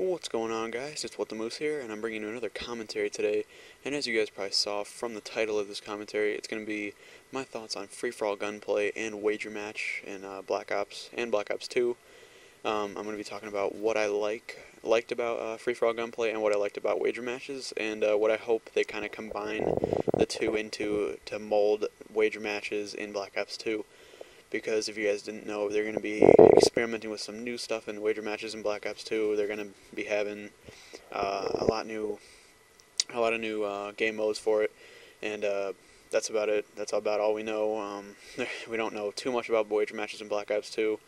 What's going on, guys? It's What the Moose here, and I'm bringing you another commentary today. And as you guys probably saw from the title of this commentary, it's going to be my thoughts on free-for-all gunplay and wager match in Black Ops and Black Ops 2. I'm going to be talking about what I liked about free-for-all gunplay and what I liked about wager matches, and what I hope they kind of combine the two into to mold wager matches in Black Ops 2. Because if you guys didn't know, they're going to be experimenting with some new stuff in wager matches in Black Ops 2. They're going to be having a lot of new game modes for it, and that's about it. That's about all we know. We don't know too much about wager matches in Black Ops 2,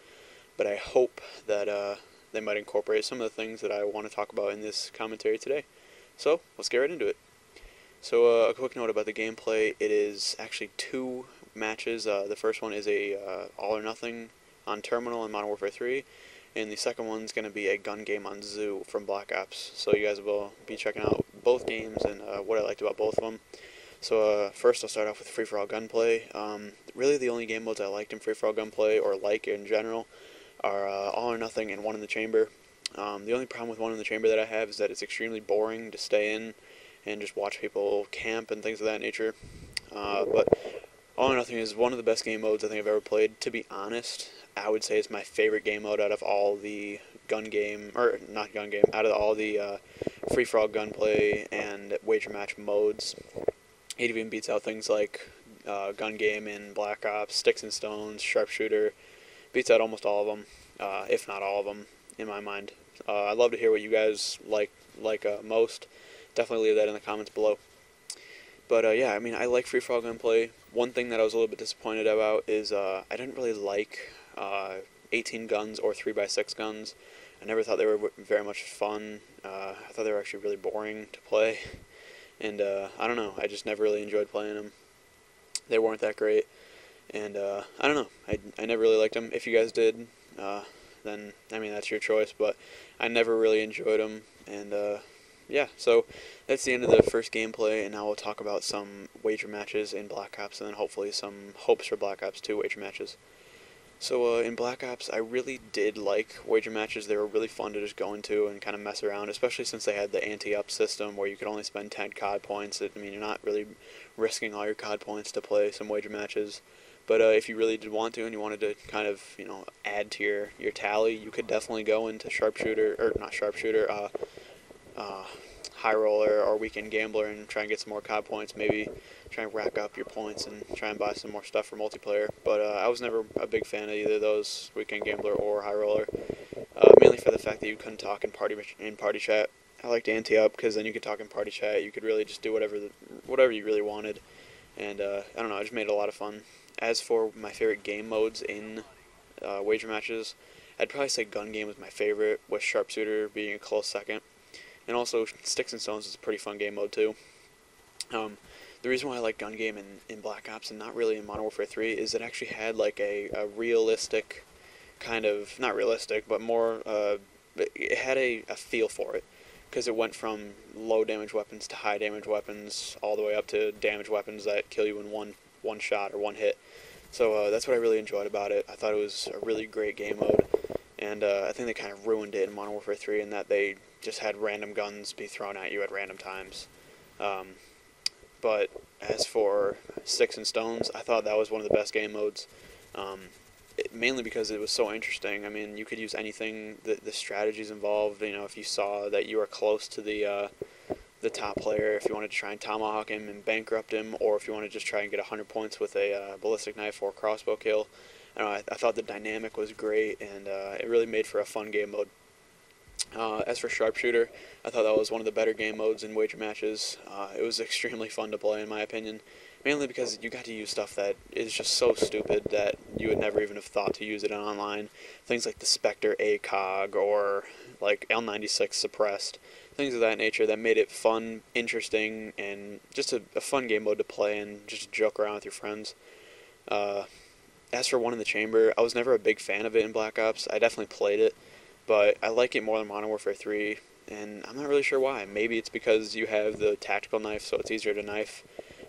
but I hope that they might incorporate some of the things that I want to talk about in this commentary today. So let's get right into it. So a quick note about the gameplay: it is actually two matches. The first one is a all or nothing on Terminal in Modern Warfare 3, and the second one's going to be a gun game on Zoo from Black Ops. So you guys will be checking out both games and what I liked about both of them. So first I'll start off with free-for-all gunplay. Really the only game modes I liked in free-for-all gunplay, or like in general, are all or nothing and one in the chamber. The only problem with one in the chamber that I have is that it's extremely boring to stay in and just watch people camp and things of that nature. But all or nothing is one of the best game modes I think I've ever played. To be honest, I would say it's my favorite game mode out of all the out of all the free-for-all gunplay and wager match modes. It even beats out things like gun game in Black Ops, Sticks and Stones, Sharpshooter. Beats out almost all of them, if not all of them, in my mind. I'd love to hear what you guys like most. Definitely leave that in the comments below. But yeah, I mean, I like free-for-all gunplay. One thing that I was a little bit disappointed about is I didn't really like 18 guns or 3x6 guns. I never thought they were very much fun. I thought they were actually really boring to play. And I don't know, I just never really enjoyed playing them. They weren't that great. And I don't know, I never really liked them. If you guys did, then, I mean, that's your choice. But I never really enjoyed them. And yeah, so that's the end of the first gameplay, and now we'll talk about some wager matches in Black Ops, and then hopefully some hopes for Black Ops 2 wager matches. So in Black Ops, I really did like wager matches. They were really fun to just go into and kind of mess around, especially since they had the anti-up system where you could only spend 10 COD points. I mean, you're not really risking all your COD points to play some wager matches. But if you really did want to and you wanted to kind of, you know, add to your tally, you could definitely go into Sharpshooter, or not Sharpshooter, High Roller or Weekend Gambler and try and get some more COD points, maybe try and rack up your points and try and buy some more stuff for multiplayer. But I was never a big fan of either of those, Weekend Gambler or High Roller, mainly for the fact that you couldn't talk in party chat. I liked Anti-Up because then you could talk in party chat, you could really just do whatever you really wanted, and I don't know, it just made it a lot of fun. As for my favorite game modes in wager matches, I'd probably say Gun Game was my favorite, with Sharpshooter being a close second. And also, Sticks and Stones is a pretty fun game mode, too. The reason why I like Gun Game in Black Ops and not really in Modern Warfare 3 is it actually had, like, a realistic kind of, not realistic, but more, it had a feel for it. Because it went from low damage weapons to high damage weapons, all the way up to damage weapons that kill you in one shot or one hit. So that's what I really enjoyed about it. I thought it was a really great game mode. And I think they kind of ruined it in Modern Warfare 3 in that they just had random guns be thrown at you at random times. But as for Sticks and Stones, I thought that was one of the best game modes, mainly because it was so interesting. I mean, you could use anything, the strategies involved, you know, if you saw that you were close to the top player, if you wanted to try and tomahawk him and bankrupt him, or if you wanted to just try and get 100 points with a ballistic knife or crossbow kill. I thought the dynamic was great, and it really made for a fun game mode. As for Sharpshooter, I thought that was one of the better game modes in wager matches. It was extremely fun to play, in my opinion, mainly because you got to use stuff that is just so stupid that you would never even have thought to use it online. Things like the Spectre ACOG or like L96 suppressed, things of that nature that made it fun, interesting, and just a fun game mode to play and just joke around with your friends. As for One in the Chamber, I was never a big fan of it in Black Ops. I definitely played it, but I like it more than Modern Warfare 3, and I'm not really sure why. Maybe it's because you have the tactical knife, so it's easier to knife.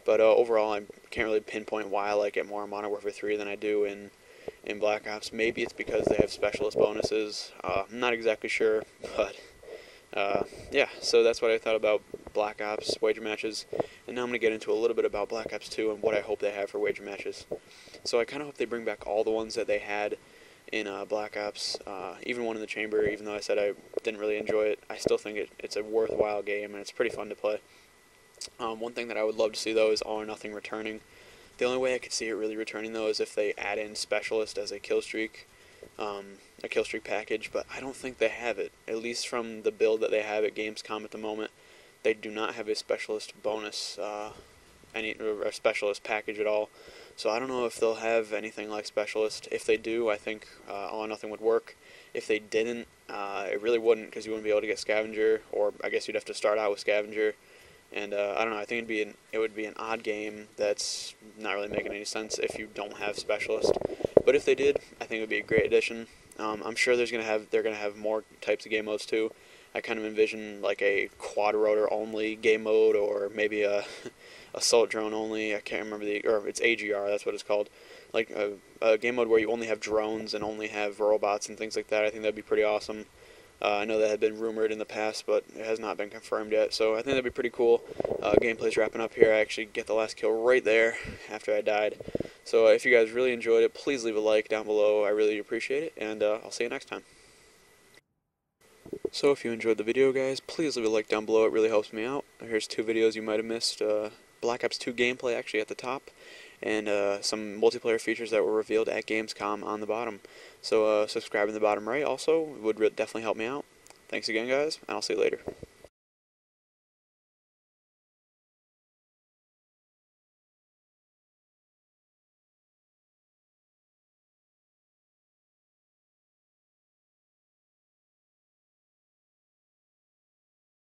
But overall, I can't really pinpoint why I like it more in Modern Warfare 3 than I do in Black Ops. Maybe it's because they have specialist bonuses. I'm not exactly sure, but Yeah, so that's what I thought about Black Ops wager matches, and now I'm going to get into a little bit about Black Ops 2 and what I hope they have for wager matches. So I kind of hope they bring back all the ones that they had in Black Ops, even one in the chamber. Even though I said I didn't really enjoy it, I still think it's a worthwhile game, and it's pretty fun to play. One thing that I would love to see, though, is All or Nothing returning. The only way I could see it really returning, though, is if they add in Specialist as a killstreak package, but I don't think they have it, at least from the build that they have at Gamescom at the moment. They do not have a Specialist bonus, or a Specialist package at all, so I don't know if they'll have anything like Specialist. If they do, I think All or Nothing would work. If they didn't, it really wouldn't, because you wouldn't be able to get Scavenger, or I guess you'd have to start out with Scavenger. And I don't know, I think it would be an odd game that's not really making any sense if you don't have Specialist. But if they did, I think it would be a great addition. I'm sure they're gonna have more types of game modes too. I kind of envision like a quad rotor only game mode, or maybe a assault drone only. I can't remember or it's AGR, that's what it's called. Like a game mode where you only have drones and only have robots and things like that. I think that'd be pretty awesome. I know that had been rumored in the past, but it has not been confirmed yet, so I think that'd be pretty cool. Gameplay's wrapping up here. I actually get the last kill right there after I died. So if you guys really enjoyed it, please leave a like down below. I really appreciate it, and I'll see you next time. So if you enjoyed the video, guys, please leave a like down below. It really helps me out. Here's 2 videos you might have missed. Black Ops 2 gameplay actually at the top, and some multiplayer features that were revealed at Gamescom on the bottom. So subscribe in the bottom right also would definitely help me out. Thanks again, guys, and I'll see you later.